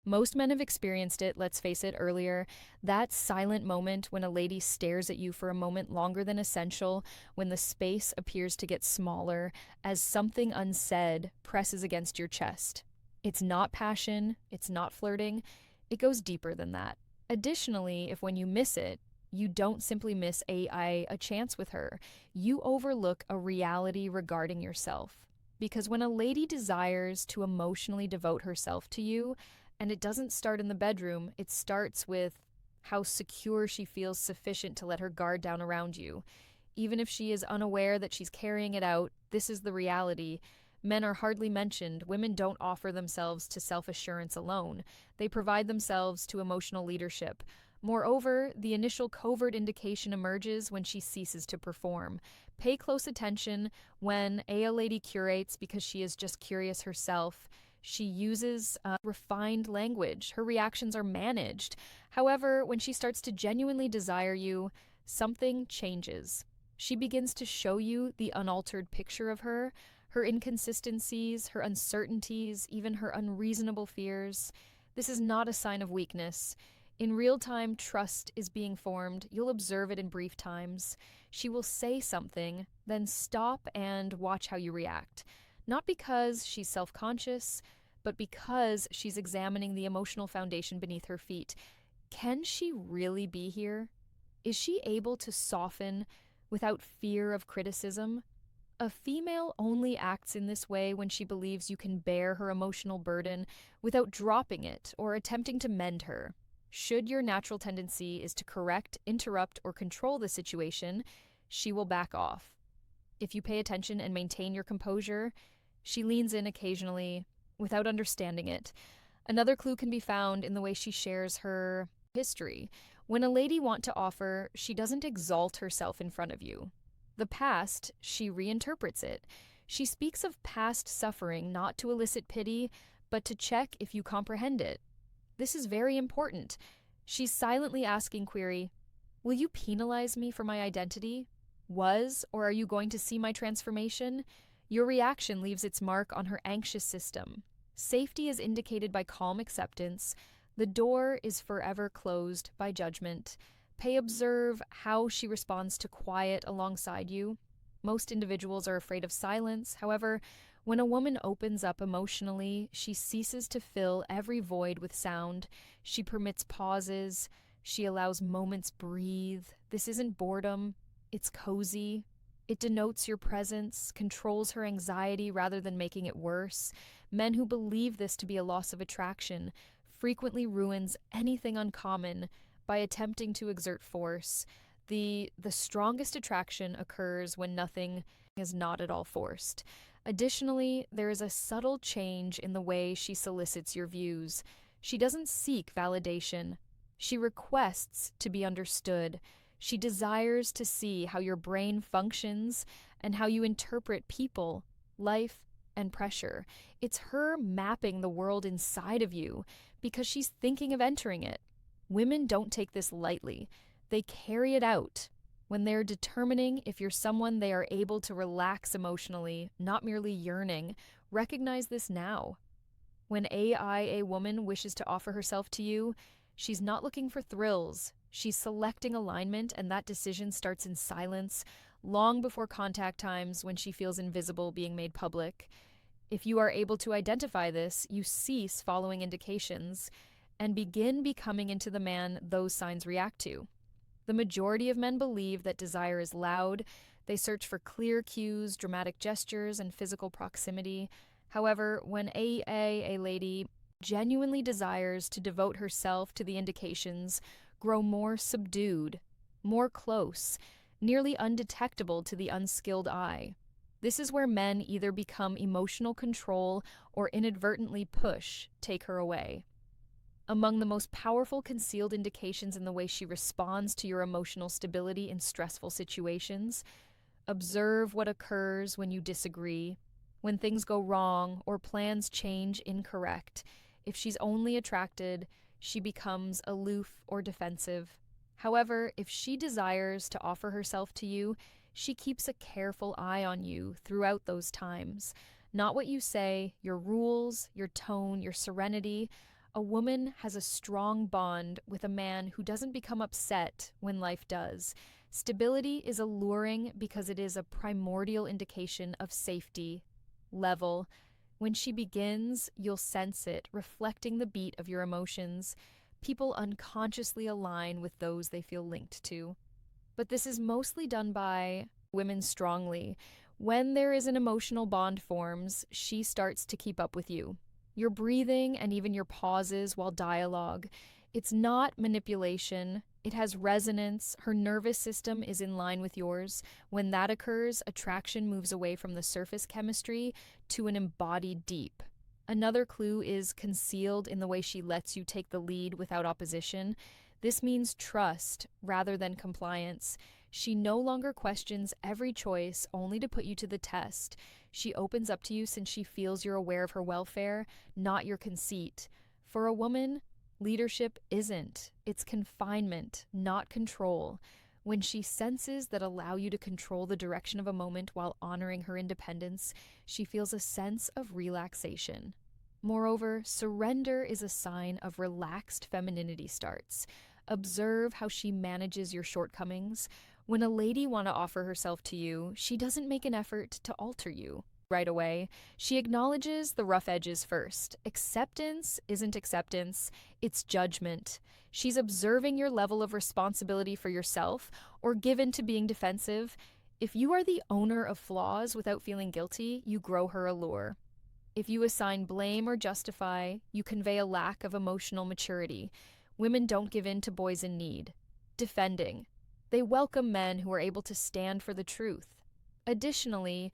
Most men have experienced it, let's face it, earlier. That silent moment when a lady stares at you for a moment longer than essential, when the space appears to get smaller as something unsaid presses against your chest. It's not passion, it's not flirting, it goes deeper than that. Additionally, if when you miss it, you don't simply miss a chance with her, you overlook a reality regarding yourself. Because when a lady desires to emotionally devote herself to you, and it doesn't start in the bedroom, it starts with how secure she feels sufficient to let her guard down around you. Even if she is unaware that she's carrying it out, this is the reality. Men are hardly mentioned. Women don't offer themselves to self-assurance alone. They provide themselves to emotional leadership. Moreover, the initial covert indication emerges when she ceases to perform. Pay close attention when a lady curates because she is just curious herself. She uses refined language. Her reactions are managed. However, when she starts to genuinely desire you, something changes. She begins to show you the unaltered picture of her inconsistencies, her uncertainties, even her unreasonable fears. This is not a sign of weakness. In real time, trust is being formed. You'll observe it in brief times. She will say something, then stop and watch how you react. Not because she's self-conscious, but because she's examining the emotional foundation beneath her feet. Can she really be here? Is she able to soften without fear of criticism? A female only acts in this way when she believes you can bear her emotional burden without dropping it or attempting to mend her. Should your natural tendency is to correct, interrupt, or control the situation, she will back off. If you pay attention and maintain your composure, she leans in occasionally without understanding it. Another clue can be found in the way she shares her history. When a lady wants to offer, she doesn't exalt herself in front of you. The past, she reinterprets it. She speaks of past suffering not to elicit pity, but to check if you comprehend it. This is very important. She's silently asking query, will you penalize me for my identity? Or are you going to see my transformation? Your reaction leaves its mark on her anxious system. Safety is indicated by calm acceptance. The door is forever closed by judgment. Observe how she responds to quiet alongside you. Most individuals are afraid of silence. However, when a woman opens up emotionally, she ceases to fill every void with sound. She permits pauses. She allows moments breathe. This isn't boredom. It's cozy. It denotes your presence, controls her anxiety rather than making it worse. Men who believe this to be a loss of attraction frequently ruins anything uncommon by attempting to exert force. The strongest attraction occurs when nothing is not at all forced. Additionally, there is a subtle change in the way she solicits your views. She doesn't seek validation. She requests to be understood. She desires to see how your brain functions and how you interpret people, life, and pressure. It's her mapping the world inside of you because she's thinking of entering it. Women don't take this lightly. They carry it out. When they're determining if you're someone they are able to relax emotionally, not merely yearning, recognize this now. When a woman wishes to offer herself to you, she's not looking for thrills. She's selecting alignment, and that decision starts in silence, long before contact times when she feels invisible being made public. If you are able to identify this, you cease following indications and begin becoming into the man those signs react to. The majority of men believe that desire is loud. They search for clear cues, dramatic gestures, and physical proximity. However, when a lady genuinely desires to devote herself to the indications, grow more subdued, more close, nearly undetectable to the unskilled eye. This is where men either become emotional control or inadvertently take her away. Among the most powerful concealed indications in the way she responds to your emotional stability in stressful situations, observe what occurs when you disagree, when things go wrong or plans change incorrect. If she's only attracted, she becomes aloof or defensive. However, if she desires to offer herself to you, she keeps a careful eye on you throughout those times. Not what you say, your rules, your tone, your serenity. A woman has a strong bond with a man who doesn't become upset when life does. Stability is alluring because it is a primordial indication of safety, level. When she begins, you'll sense it, reflecting the beat of your emotions. People unconsciously align with those they feel linked to. But this is mostly done by women strongly. When there is an emotional bond forms, she starts to keep up with you. Your breathing and even your pauses while dialogue. It's not manipulation. It has resonance. Her nervous system is in line with yours. When that occurs, attraction moves away from the surface chemistry to an embodied deep. Another clue is concealed in the way she lets you take the lead without opposition. This means trust rather than compliance. She no longer questions every choice only to put you to the test. She opens up to you since she feels you're aware of her welfare, not your conceit. For a woman, leadership isn't. It's confinement, not control. When she senses that allow you to control the direction of a moment while honoring her independence, she feels a sense of relaxation. Moreover, surrender is a sign of relaxed femininity starts. Observe how she manages your shortcomings. When a lady wants to offer herself to you, she doesn't make an effort to alter you right away. She acknowledges the rough edges first. Acceptance isn't acceptance, it's judgment. She's observing your level of responsibility for yourself or given to being defensive. If you are the owner of flaws without feeling guilty, you grow her allure. If you assign blame or justify, you convey a lack of emotional maturity. Women don't give in to boys in need. Defending. They welcome men who are able to stand for the truth. Additionally,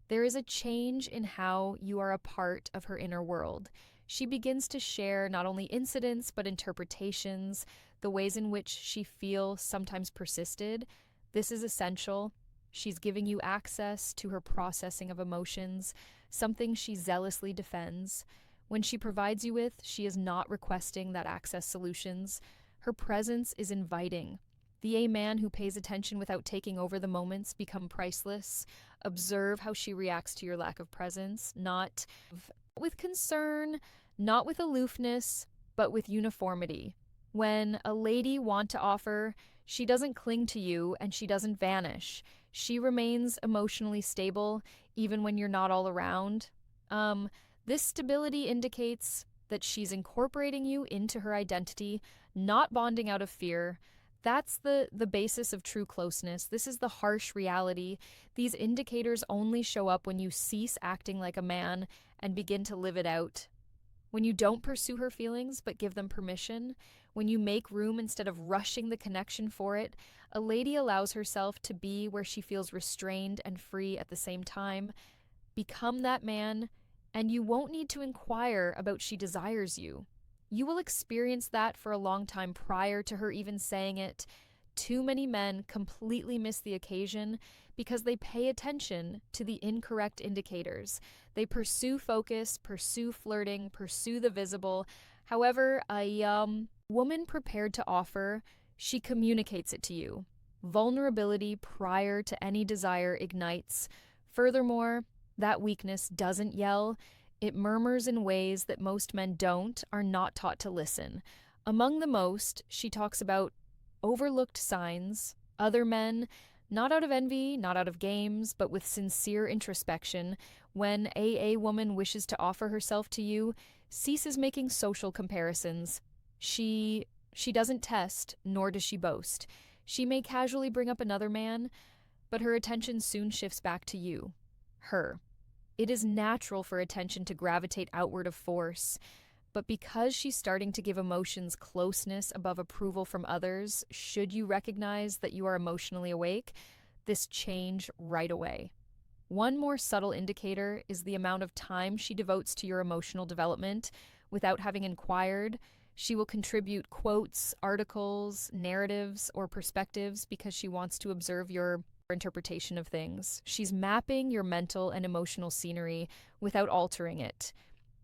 there is a change in how you are a part of her inner world. She begins to share not only incidents but interpretations, the ways in which she feels sometimes persisted. This is essential. She's giving you access to her processing of emotions, something she zealously defends. When she provides you with, she is not requesting that access solutions. Her presence is inviting. The A man who pays attention without taking over the moments become priceless. Observe how she reacts to your lack of presence, not with concern, not with aloofness, but with uniformity. When a lady wants to offer, she doesn't cling to you and she doesn't vanish. She remains emotionally stable even when you're not all around. This stability indicates that she's incorporating you into her identity, not bonding out of fear. That's the basis of true closeness. This is the harsh reality. These indicators only show up when you cease acting like a man and begin to live it out. When you don't pursue her feelings but give them permission, when you make room instead of rushing the connection for it, a lady allows herself to be where she feels restrained and free at the same time. Become that man, and you won't need to inquire about she desires you. You will experience that for a long time prior to her even saying it. Too many men completely miss the occasion because they pay attention to the incorrect indicators. They pursue focus, pursue flirting, pursue the visible. However, a woman prepared to offer, she communicates it to you. Vulnerability prior to any desire ignites. Furthermore, that weakness doesn't yell. It murmurs in ways that most men are not taught to listen. Among the most, she talks about overlooked signs, other men, not out of envy, not out of games, but with sincere introspection. When a woman wishes to offer herself to you, ceases making social comparisons. She doesn't test, nor does she boast. She may casually bring up another man, but her attention soon shifts back to you, her. It is natural for attention to gravitate outward of force, but because she's starting to give emotions closeness above approval from others, should you recognize that you are emotionally awake, this change right away. One more subtle indicator is the amount of time she devotes to your emotional development without having inquired. She will contribute quotes, articles, narratives, or perspectives because she wants to observe your interpretation of things. She's mapping your mental and emotional scenery without altering it.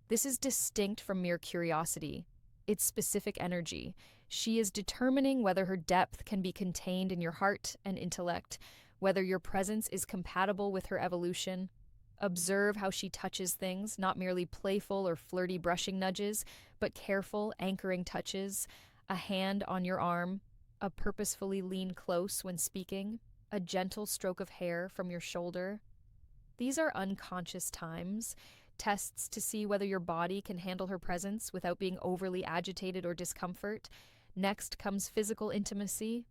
This is distinct from mere curiosity. It's specific energy. She is determining whether her depth can be contained in your heart and intellect, whether your presence is compatible with her evolution. Observe how she touches things, not merely playful or flirty brushing nudges, but careful, anchoring touches, a hand on your arm, a purposefully lean close when speaking, a gentle stroke of hair from your shoulder. These are unconscious times, tests to see whether your body can handle her presence without being overly agitated or discomfort. Next comes physical intimacy.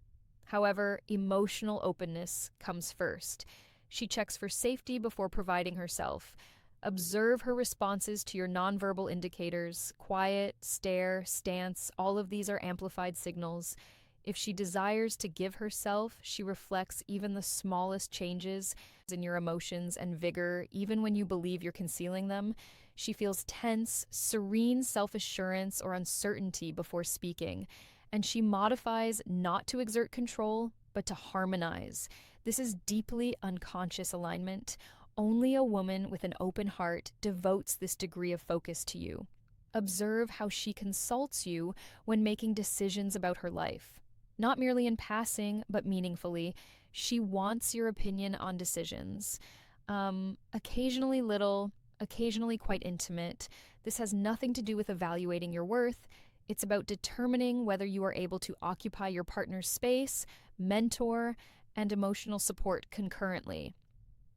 However, emotional openness comes first. She checks for safety before providing herself. Observe her responses to your nonverbal indicators, quiet, stare, stance, all of these are amplified signals. If she desires to give herself, she reflects even the smallest changes in your emotions and vigor, even when you believe you're concealing them. She feels tense, serene self-assurance or uncertainty before speaking, and she modifies not to exert control, but to harmonize. This is deeply unconscious alignment. Only a woman with an open heart devotes this degree of focus to you. Observe how she consults you when making decisions about her life. Not merely in passing, but meaningfully. She wants your opinion on decisions. Occasionally little, occasionally quite intimate. This has nothing to do with evaluating your worth. It's about determining whether you are able to occupy your partner's space, mentor, and emotional support concurrently.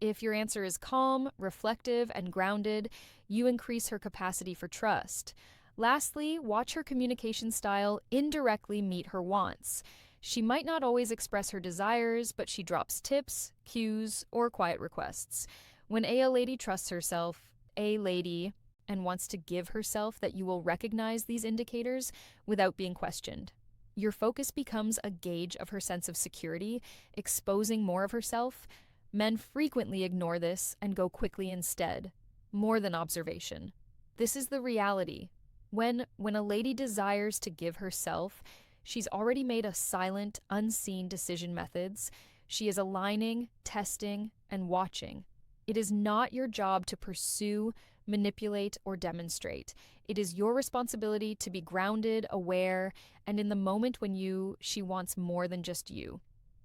If your answer is calm, reflective, and grounded, you increase her capacity for trust. Lastly, watch her communication style indirectly meet her wants. She might not always express her desires, but she drops tips, cues, or quiet requests. When a lady trusts herself, a lady, and wants to give herself, that you will recognize these indicators without being questioned. Your focus becomes a gauge of her sense of security, exposing more of herself. Men frequently ignore this and go quickly instead, more than observation. This is the reality. When a lady desires to give herself, she's already made a silent, unseen decision methods. She is aligning, testing, and watching. It is not your job to pursue, manipulate, or demonstrate. It is your responsibility to be grounded, aware, and in the moment when she wants more than just you.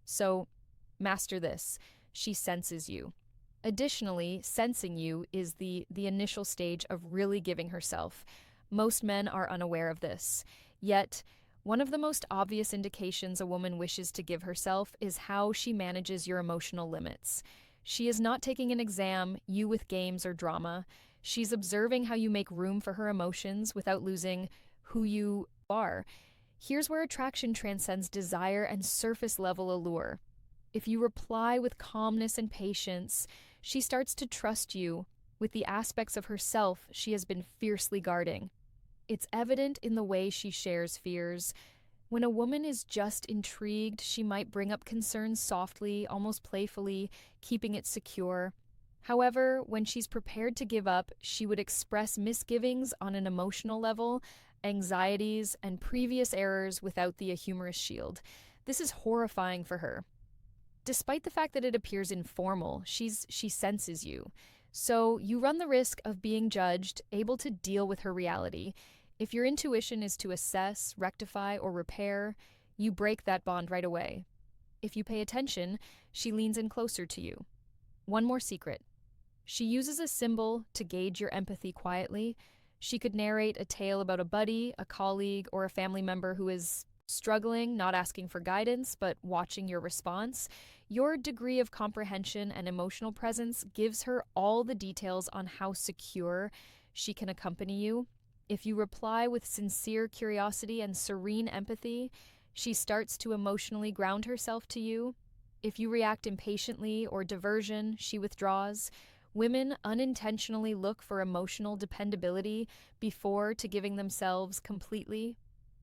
So, master this. She senses you. Additionally, sensing you is the initial stage of really giving herself. Most men are unaware of this. Yet, one of the most obvious indications a woman wishes to give herself is how she manages your emotional limits. She is not taking an exam, you with games or drama. She's observing how you make room for her emotions without losing who you are. Here's where attraction transcends desire and surface-level allure. If you reply with calmness and patience, she starts to trust you with the aspects of herself she has been fiercely guarding. It's evident in the way she shares fears. When a woman is just intrigued, she might bring up concerns softly, almost playfully, keeping it secure. However, when she's prepared to give up, she would express misgivings on an emotional level, anxieties, and previous errors without the humorous shield. This is horrifying for her. Despite the fact that it appears informal, she senses you. So you run the risk of being judged, able to deal with her reality. If your intuition is to assess, rectify, or repair, you break that bond right away. If you pay attention, she leans in closer to you. One more secret. She uses a symbol to gauge your empathy quietly. She could narrate a tale about a buddy, a colleague, or a family member who is struggling, not asking for guidance, but watching your response. Your degree of comprehension and emotional presence gives her all the details on how secure she can accompany you. If you reply with sincere curiosity and serene empathy, she starts to emotionally ground herself to you. If you react impatiently or diversion, she withdraws. Women unintentionally look for emotional dependability before to giving themselves completely.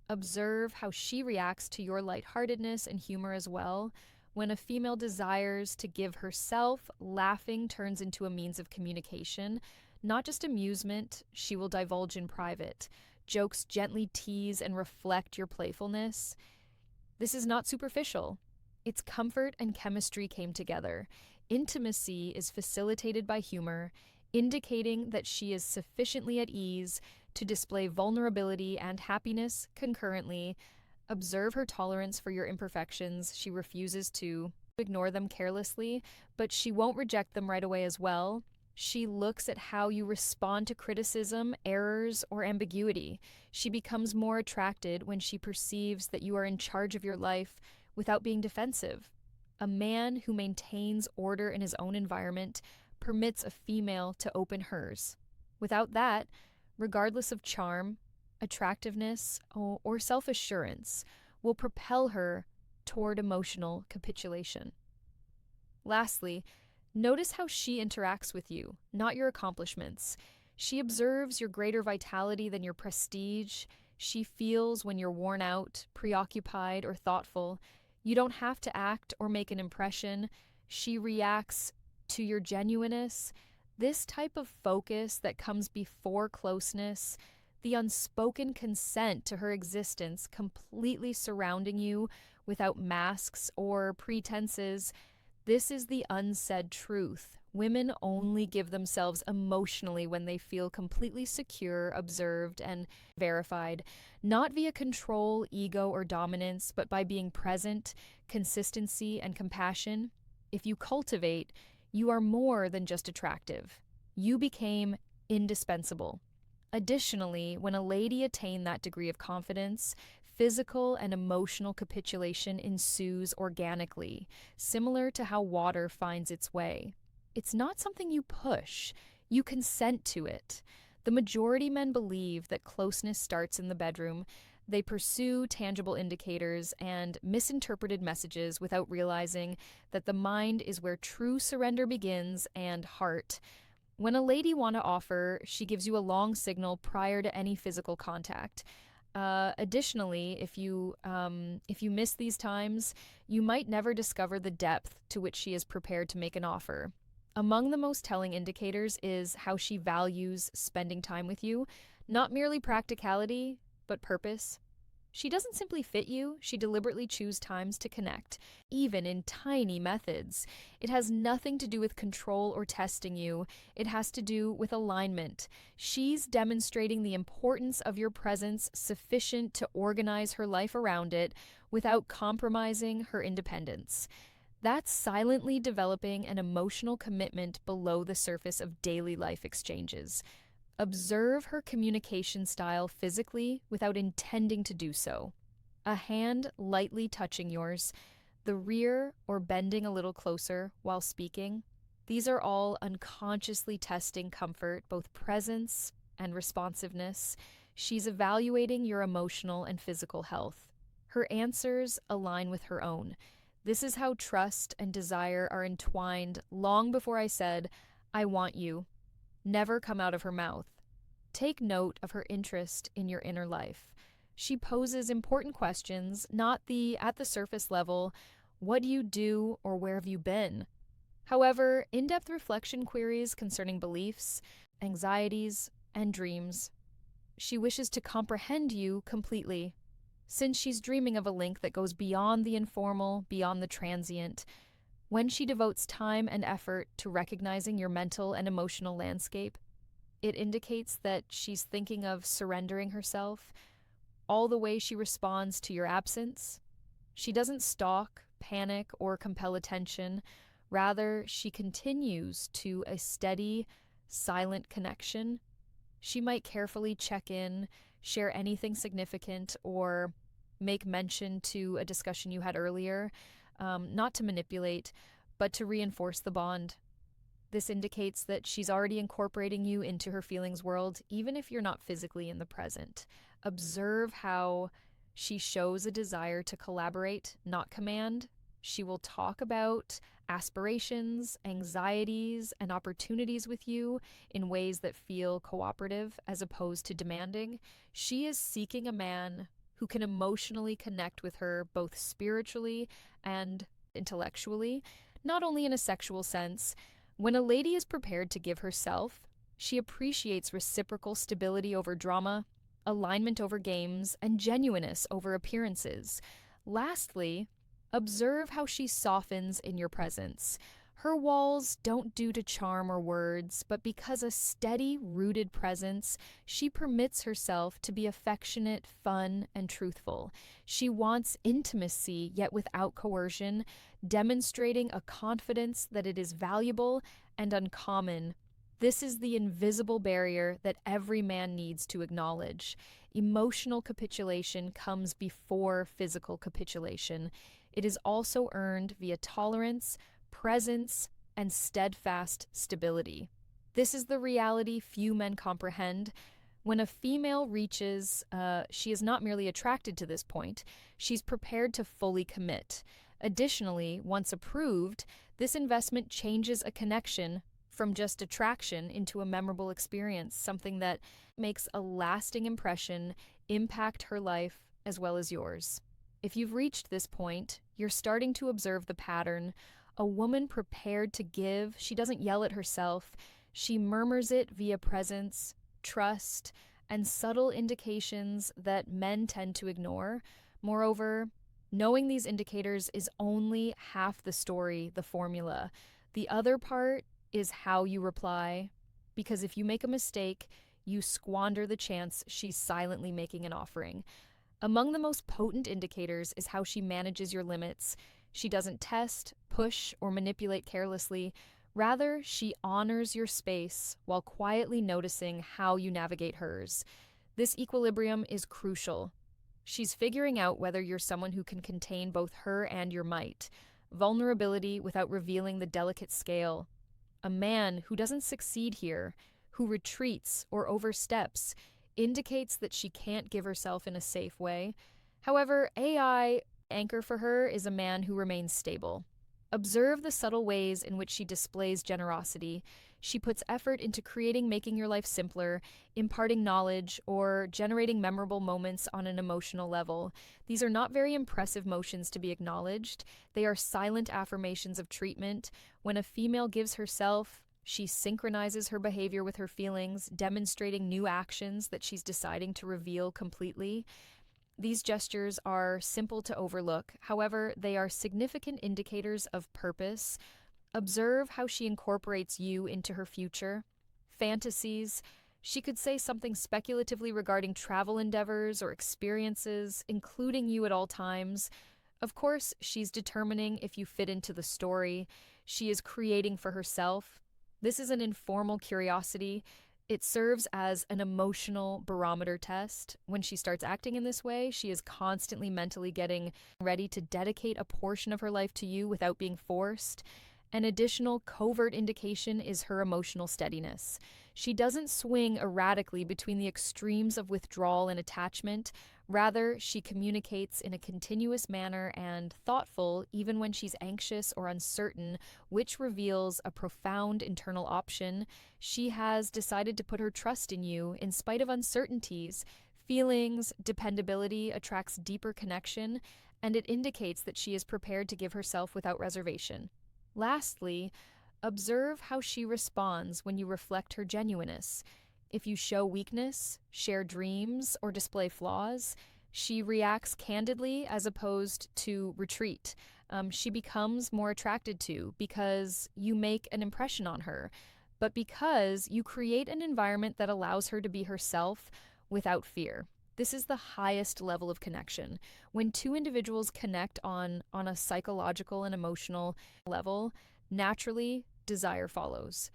Observe how she reacts to your lightheartedness and humor as well. When a female desires to give herself, laughing turns into a means of communication. Not just amusement, she will divulge in private. Jokes gently tease and reflect your playfulness. This is not superficial. Its comfort and chemistry came together. Intimacy is facilitated by humor, indicating that she is sufficiently at ease to display vulnerability and happiness concurrently. Observe her tolerance for your imperfections. She refuses to ignore them carelessly, but she won't reject them right away as well. She looks at how you respond to criticism, errors, or ambiguity. She becomes more attracted when she perceives that you are in charge of your life without being defensive. A man who maintains order in his own environment permits a female to open hers. Without that, regardless of charm, attractiveness, or self assurance, will propel her toward emotional capitulation. Lastly, notice how she interacts with you, not your accomplishments. She observes your greater vitality than your prestige. She feels when you're worn out, preoccupied, or thoughtful. You don't have to act or make an impression. She reacts to your genuineness. This type of focus that comes before closeness, the unspoken consent to her existence completely surrounding you without masks or pretenses. This is the unsaid truth. Women only give themselves emotionally when they feel completely secure, observed, and verified, not via control, ego, or dominance, but by being present, consistency, and compassion. If you cultivate, you are more than just attractive. You became indispensable. Additionally, when a lady attained that degree of confidence, physical and emotional capitulation ensues organically, similar to how water finds its way. It's not something you push, you consent to it. The majority men believe that closeness starts in the bedroom. They pursue tangible indicators and misinterpreted messages without realizing that the mind is where true surrender begins and heart. When a lady wants to offer, she gives you a long signal prior to any physical contact. Additionally, if you miss these times, you might never discover the depth to which she is prepared to make an offer. Among the most telling indicators is how she values spending time with you, not merely practicality, but purpose. She doesn't simply fit you, she deliberately chooses times to connect, even in tiny methods. It has nothing to do with control or testing you, it has to do with alignment. She's demonstrating the importance of your presence sufficient to organize her life around it without compromising her independence. That's silently developing an emotional commitment below the surface of daily life exchanges. Observe her communication style physically without intending to do so. A hand lightly touching yours, the rear or bending a little closer while speaking. These are all unconsciously testing comfort, both presence and responsiveness. She's evaluating your emotional and physical health. Her answers align with her own. This is how trust and desire are entwined long before I said, "I want you," never come out of her mouth. Take note of her interest in your inner life. She poses important questions, not at the surface level, "What do you do?" or "Where have you been?" However, in-depth reflection queries concerning beliefs, anxieties, and dreams. She wishes to comprehend you completely. Since she's dreaming of a link that goes beyond the informal, beyond the transient, when she devotes time and effort to recognizing your mental and emotional landscape, it indicates that she's thinking of surrendering herself. All the way she responds to your absence. She doesn't stalk, panic, or compel attention. Rather, she continues to a steady, silent connection. She might carefully check in, share anything significant, or make mention to a discussion you had earlier, not to manipulate, but to reinforce the bond. This indicates that she's already incorporating you into her feelings world, even if you're not physically in the present. Observe how she shows a desire to collaborate, not command. She will talk about aspirations, anxieties, and opportunities with you in ways that feel cooperative as opposed to demanding. She is seeking a man who can emotionally connect with her both spiritually and intellectually, not only in a sexual sense. When a lady is prepared to give herself, she appreciates reciprocal stability over drama, alignment over games, and genuineness over appearances. Lastly, observe how she softens in your presence. Her walls don't due to charm or words, but because a steady, rooted presence, she permits herself to be affectionate, fun, and truthful. She wants intimacy, yet without coercion, demonstrating a confidence that it is valuable and uncommon This is the invisible barrier that every man needs to acknowledge. Emotional capitulation comes before physical capitulation. It is also earned via tolerance, presence, and steadfast stability. This is the reality few men comprehend. When a female reaches, she is not merely attracted to this point, she's prepared to fully commit. Additionally, once approved, this investment changes a connection from just attraction into a memorable experience, something that makes a lasting impression, impact her life as well as yours. If you've reached this point, you're starting to observe the pattern. A woman prepared to give, she doesn't yell at herself, she murmurs it via presence, trust, and subtle indications that men tend to ignore. Moreover, knowing these indicators is only half the story, the formula. The other part is how you reply, because if you make a mistake, you squander the chance she's silently making an offering. Among the most potent indicators is how she manages your limits. She doesn't test, push, or manipulate carelessly. Rather, she honors your space while quietly noticing how you navigate hers. This equilibrium is crucial. She's figuring out whether you're someone who can contain both her and your might, vulnerability without revealing the delicate scale. A man who doesn't succeed here, who retreats or oversteps, indicates that she can't give herself in a safe way. However, AI anchor for her is a man who remains stable. Observe the subtle ways in which she displays generosity. She puts effort into making your life simpler, imparting knowledge, or generating memorable moments on an emotional level. These are not very impressive motions to be acknowledged. They are silent affirmations of treatment. When a female gives herself, she synchronizes her behavior with her feelings, demonstrating new actions that she's deciding to reveal completely. These gestures are simple to overlook. However, they are significant indicators of purpose. Observe how she incorporates you into her future. Fantasies. She could say something speculatively regarding travel endeavors or experiences, including you at all times. Of course, she's determining if you fit into the story. She is creating for herself. This is an informal curiosity. It serves as an emotional barometer test. When she starts acting in this way, she is constantly mentally getting ready to dedicate a portion of her life to you without being forced. An additional covert indication is her emotional steadiness. She doesn't swing erratically between the extremes of withdrawal and attachment. Rather, she communicates in a continuous manner and thoughtful even when she's anxious or uncertain, which reveals a profound internal option. She has decided to put her trust in you in spite of uncertainties. Feelings, dependability attracts deeper connection, and it indicates that she is prepared to give herself without reservation. Lastly, observe how she responds when you reflect her genuineness. If you show weakness, share dreams, or display flaws, she reacts candidly as opposed to retreat. She becomes more attracted to because you make an impression on her, but because you create an environment that allows her to be herself without fear. This is the highest level of connection. When two individuals connect on a psychological and emotional level, naturally, desire follows.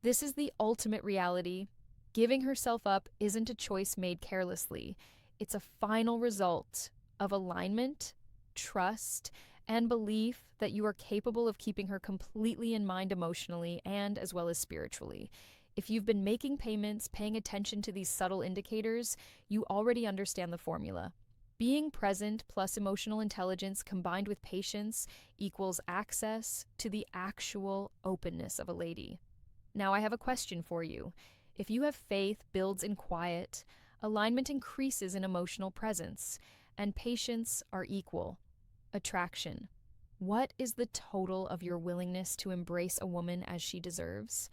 This is the ultimate reality. Giving herself up isn't a choice made carelessly. It's a final result of alignment, trust, and belief that you are capable of keeping her completely in mind emotionally and as well as spiritually. If you've been making payments, paying attention to these subtle indicators, you already understand the formula. Being present plus emotional intelligence combined with patience equals access to the actual openness of a lady. Now, I have a question for you. If you have faith builds in quiet, alignment increases in emotional presence, and patience are equal. Attraction. What is the total of your willingness to embrace a woman as she deserves?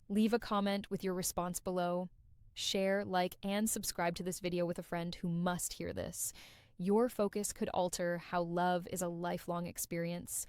Leave a comment with your response below. Share, like, and subscribe to this video with a friend who must hear this. Your focus could alter how love is a lifelong experience.